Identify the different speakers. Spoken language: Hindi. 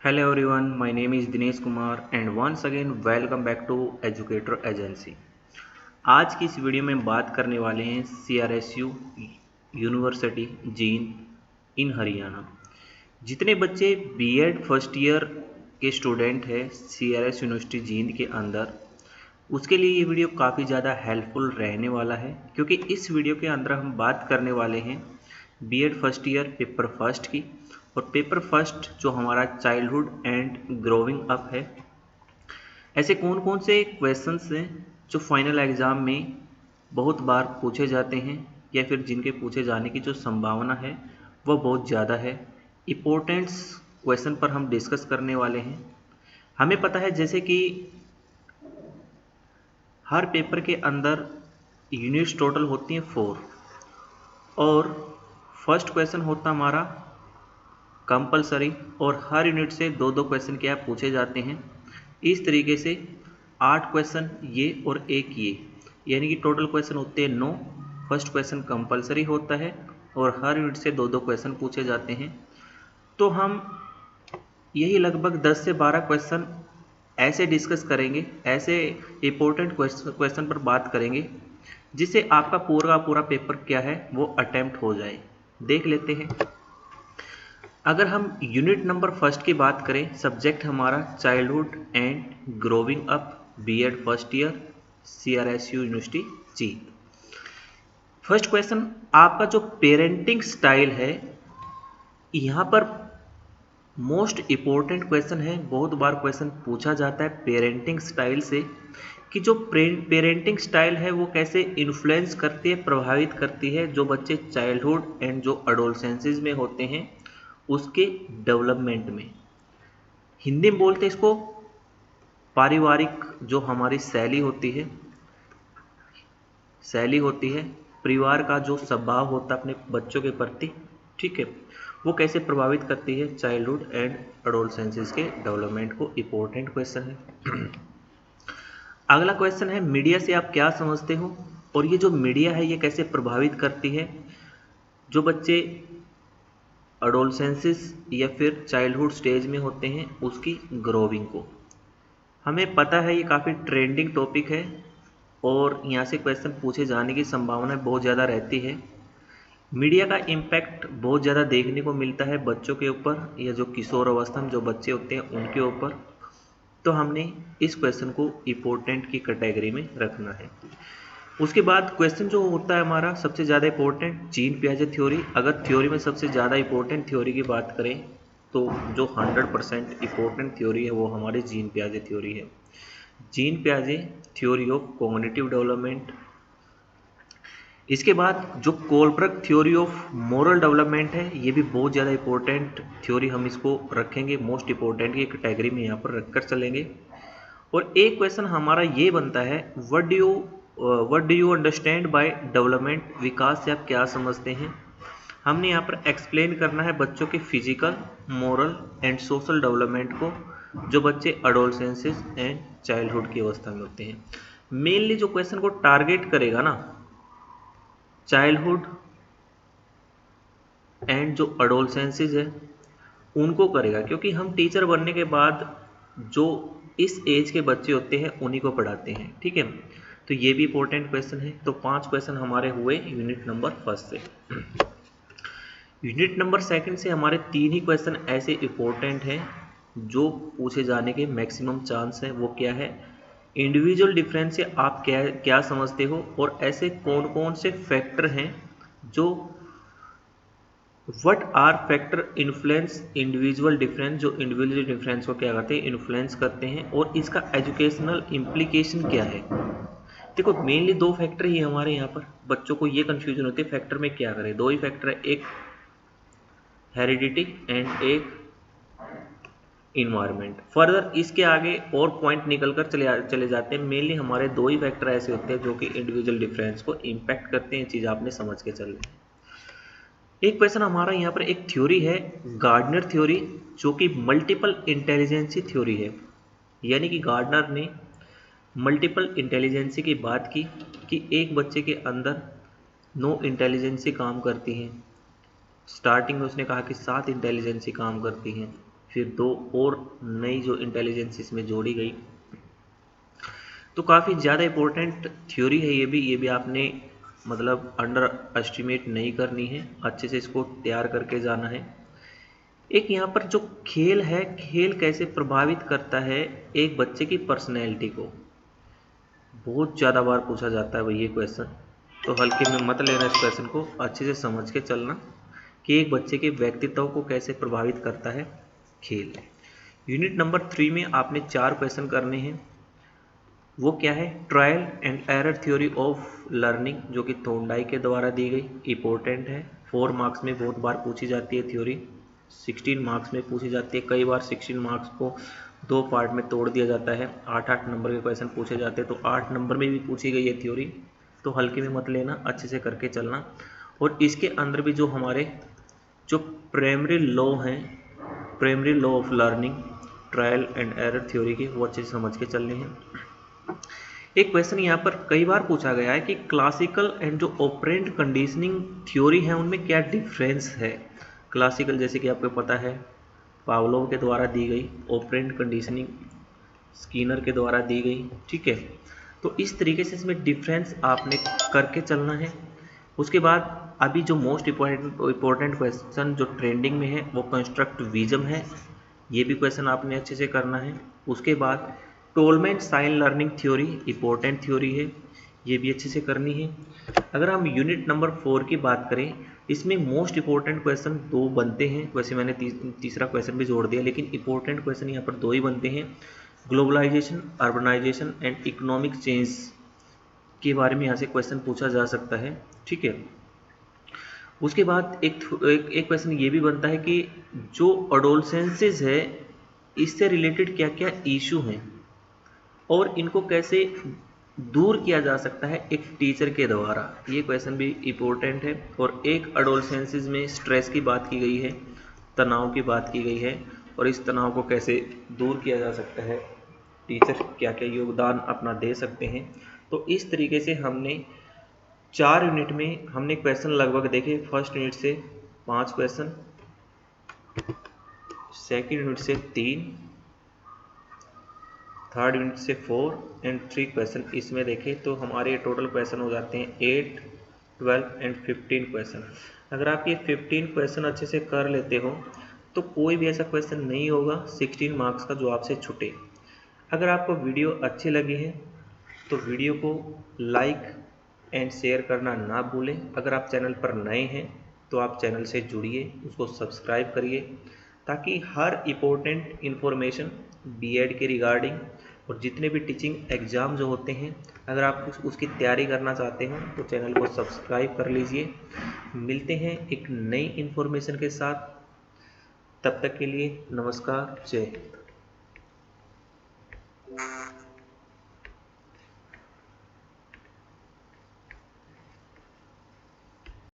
Speaker 1: Hello everyone, my name is Dinesh Kumar and once again welcome back to Educator Agency। आज की इस वीडियो में बात करने वाले हैं CRSU यूनिवर्सिटी जींद इन हरियाणा। जितने बच्चे बीएड फर्स्ट ईयर के स्टूडेंट हैं CRS यूनिवर्सिटी जींद के अंदर, उसके लिए ये वीडियो काफ़ी ज़्यादा हेल्पफुल रहने वाला है, क्योंकि इस वीडियो के अंदर हम बात करने वाले हैं BEd first year paper first की। और पेपर फर्स्ट जो हमारा चाइल्डहुड एंड ग्रोविंग अप है, ऐसे कौन कौन से क्वेश्चंस हैं जो फाइनल एग्ज़ाम में बहुत बार पूछे जाते हैं या फिर जिनके पूछे जाने की जो संभावना है वह बहुत ज़्यादा है। इम्पोर्टेंट्स क्वेश्चन पर हम डिस्कस करने वाले हैं। हमें पता है जैसे कि हर पेपर के अंदर यूनिट्स टोटल होती हैं 4 और फर्स्ट क्वेश्चन होता हमारा कंपलसरी और हर यूनिट से 2-2 क्वेश्चन क्या पूछे जाते हैं। इस तरीके से 8 क्वेश्चन ये और एक ये, यानी कि टोटल क्वेश्चन होते हैं 9। फर्स्ट क्वेश्चन कंपलसरी होता है और हर यूनिट से 2-2 क्वेश्चन पूछे जाते हैं। तो हम यही लगभग 10 से 12 क्वेश्चन ऐसे डिस्कस करेंगे, ऐसे इम्पोर्टेंट क्वेश्चन पर बात करेंगे जिससे आपका पूरा पूरा पेपर क्या है वो अटेम्प्ट हो जाए। देख लेते हैं। अगर हम यूनिट नंबर फर्स्ट की बात करें, सब्जेक्ट हमारा childhood and growing up BEd first year CRSU university जी। फर्स्ट क्वेश्चन आपका जो पेरेंटिंग स्टाइल है, यहाँ पर मोस्ट इम्पोर्टेंट क्वेश्चन है। बहुत बार क्वेश्चन पूछा जाता है पेरेंटिंग स्टाइल से कि जो पेरेंटिंग स्टाइल है वो कैसे इन्फ्लुएंस करती है, प्रभावित करती है जो बच्चे चाइल्डहुड एंड जो एडोलसेंसेस में होते हैं उसके डेवलपमेंट में। हिंदी में बोलते हैं इसको पारिवारिक जो हमारी शैली होती है, परिवार का जो स्वभाव होता है अपने बच्चों के प्रति, ठीक है, वो कैसे प्रभावित करती है चाइल्डहुड एंड एडोलसेंसेस के डेवलपमेंट को। इम्पोर्टेंट क्वेश्चन है। अगला क्वेश्चन है मीडिया से आप क्या समझते हो, और ये जो मीडिया है ये कैसे प्रभावित करती है जो बच्चे एडोलसेंसेस या फिर चाइल्डहुड स्टेज में होते हैं उसकी ग्रोविंग को। हमें पता है ये काफ़ी ट्रेंडिंग टॉपिक है और यहाँ से क्वेश्चन पूछे जाने की संभावना बहुत ज़्यादा रहती है। मीडिया का इम्पैक्ट बहुत ज़्यादा देखने को मिलता है बच्चों के ऊपर या जो किशोर अवस्था में जो बच्चे होते हैं उनके ऊपर। तो हमने इस क्वेश्चन को इम्पोर्टेंट की कैटेगरी में रखना है। उसके बाद क्वेश्चन जो होता है हमारा सबसे ज़्यादा इम्पोर्टेंट जीन पियाजे थ्योरी। अगर थ्योरी में सबसे ज़्यादा इम्पोर्टेंट थ्योरी की बात करें तो जो 100% इम्पोर्टेंट थ्योरी है वो हमारी जीन पियाजे थ्योरी है। जीन पियाजे थ्योरी ऑफ कॉग्निटिव डेवलपमेंट। इसके बाद जो Kohlberg theory of moral development है, ये भी बहुत ज़्यादा इम्पोर्टेंट थ्योरी, हम इसको रखेंगे मोस्ट इम्पोर्टेंट की कैटेगरी में यहाँ पर रखकर चलेंगे। और एक क्वेश्चन हमारा ये बनता है what do you understand by development. विकास से आप क्या समझते हैं। हमने यहाँ पर एक्सप्लेन करना है बच्चों के physical, moral and social development को जो बच्चे एडोलसेंसेस एंड चाइल्डहुड की अवस्था में होते हैं। मेनली जो क्वेश्चन को टारगेट करेगा ना, चाइल्डहुड एंड जो एडोलसेंसेस है उनको करेगा, क्योंकि हम टीचर बनने के बाद जो इस एज के बच्चे होते हैं उन्हीं को पढ़ाते हैं, ठीक है। तो ये भी इंपॉर्टेंट क्वेश्चन है। तो 5 क्वेश्चन हमारे हुए यूनिट नंबर फर्स्ट से। यूनिट नंबर सेकंड से हमारे 3 ही क्वेश्चन ऐसे इंपॉर्टेंट हैं जो पूछे जाने के मैक्सिमम चांस है। वो क्या है, इंडिविजुअल डिफरेंस से आप क्या समझते हो, और ऐसे कौन कौन से फैक्टर हैं जो what are factor influence individual difference, जो इंडिविजुअल डिफरेंस को क्या करते हैं, इन्फ्लुएंस करते हैं, और इसका एजुकेशनल इम्प्लीकेशन क्या है। देखो मेनली 2 फैक्टर ही हमारे यहाँ पर बच्चों को ये कंफ्यूजन होती है फैक्टर में क्या करें। 2 ही फैक्टर है, एक हेरिडिटी एंड एक इन्वायरमेंट। फर्दर इसके आगे और पॉइंट निकल कर चले जाते हैं। मेनली हमारे 2 ही फैक्टर ऐसे होते हैं जो कि इंडिविजुअल डिफरेंस को इम्पैक्ट करते हैं। चीज़ आपने समझ के चलनी है। एक क्वेश्चन हमारा यहाँ पर एक थ्योरी है गार्डनर थ्योरी, जो कि मल्टीपल इंटेलिजेंसी थ्योरी है। यानी कि गार्डनर ने मल्टीपल इंटेलिजेंसी की बात की कि एक बच्चे के अंदर 9 इंटेलिजेंसी काम करती हैं। स्टार्टिंग में उसने कहा कि 7 इंटेलिजेंसी काम करती हैं, फिर 2 और नई जो इंटेलिजेंस इसमें जोड़ी गई। तो काफ़ी ज़्यादा इम्पोर्टेंट थ्योरी है ये भी आपने मतलब अंडर एस्टिमेट नहीं करनी है, अच्छे से इसको तैयार करके जाना है। एक यहाँ पर जो खेल है, खेल कैसे प्रभावित करता है एक बच्चे की पर्सनैलिटी को, बहुत ज़्यादा बार पूछा जाता है भाई ये क्वेश्चन, तो हल्के में मत लेना इस क्वेश्चन को, अच्छे से समझ के चलना कि एक बच्चे के व्यक्तित्व को कैसे प्रभावित करता है खेल। यूनिट नंबर 3 में आपने 4 क्वेश्चन करने हैं। वो क्या है? Trial and error theory of learning, जो कि थॉर्नडाइक के द्वारा दी गई, इंपॉर्टेंट है, 4 मार्क्स में बहुत बार पूछी जाती है थ्योरी, 16 मार्क्स में पूछी जाती है, कई बार 16 मार्क्स को 2 पार्ट में तोड़ दिया जाता है, 8-8 नंबर के क्वेश्चन पूछे जाते हैं, तो 8 नंबर में भी पूछी गई है थ्योरी, तो हल्के में मत लेना, अच्छे से करके चलना। और इसके अंदर भी जो हमारे जो प्राइमरी लॉ हैं, primary law of learning, trial and error theory की, वो अच्छे से समझ के चलने हैं। एक क्वेश्चन यहाँ पर कई बार पूछा गया है कि क्लासिकल एंड जो ऑपरेंट कंडीशनिंग थ्योरी है उनमें क्या डिफरेंस है। क्लासिकल जैसे कि आपको पता है पावलोव के द्वारा दी गई, ऑपरेंट कंडीशनिंग स्किनर के द्वारा दी गई, ठीक है। तो इस तरीके से इसमें डिफरेंस आपने करके चलना है। उसके बाद अभी जो मोस्ट इम्पोर्टेंट क्वेश्चन जो ट्रेंडिंग में है वो कंस्ट्रक्टिविज्म है, ये भी क्वेश्चन आपने अच्छे से करना है। उसके बाद Tolman sign learning theory, important theory है, ये भी अच्छे से करनी है। अगर हम यूनिट नंबर 4 की बात करें, इसमें मोस्ट इंपॉर्टेंट क्वेश्चन 2 बनते हैं, वैसे मैंने तीसरा क्वेश्चन भी जोड़ दिया, लेकिन इंपॉर्टेंट क्वेश्चन यहाँ पर 2 ही बनते हैं। Globalisation, urbanisation and economic change के बारे में यहाँ से क्वेश्चन पूछा जा सकता है, ठीक है। उसके बाद एक क्वेश्चन ये भी बनता है कि जो अडोलसेंसेस है इससे रिलेटेड क्या क्या इशू हैं और इनको कैसे दूर किया जा सकता है एक टीचर के द्वारा, ये क्वेश्चन भी इम्पोर्टेंट है। और एक अडोलसेंसेस में स्ट्रेस की बात की गई है, तनाव की बात की गई है, और इस तनाव को कैसे दूर किया जा सकता है, टीचर क्या क्या योगदान अपना दे सकते हैं। तो इस तरीके से हमने 4 यूनिट में हमने क्वेश्चन लगभग देखे। फर्स्ट यूनिट से 5 क्वेश्चन, सेकेंड यूनिट से 3, थर्ड यूनिट से 4 एंड 3 क्वेश्चन इसमें देखें तो हमारे टोटल क्वेश्चन हो जाते हैं 8, 12 एंड 15 क्वेश्चन। अगर आप ये 15 क्वेश्चन अच्छे से कर लेते हो तो कोई भी ऐसा क्वेश्चन नहीं होगा 16 मार्क्स का जो आपसे छूटे। अगर आपको वीडियो अच्छी लगी है तो वीडियो को लाइक एंड शेयर करना ना भूलें। अगर आप चैनल पर नए हैं तो आप चैनल से जुड़िए, उसको सब्सक्राइब करिए, ताकि हर इम्पोर्टेंट इन्फॉर्मेशन बीएड के रिगार्डिंग और जितने भी टीचिंग एग्ज़ाम जो होते हैं, अगर आप उसकी तैयारी करना चाहते हो तो चैनल को सब्सक्राइब कर लीजिए। मिलते हैं एक नई इन्फॉर्मेशन के साथ, तब तक के लिए नमस्कार, जय हिंद।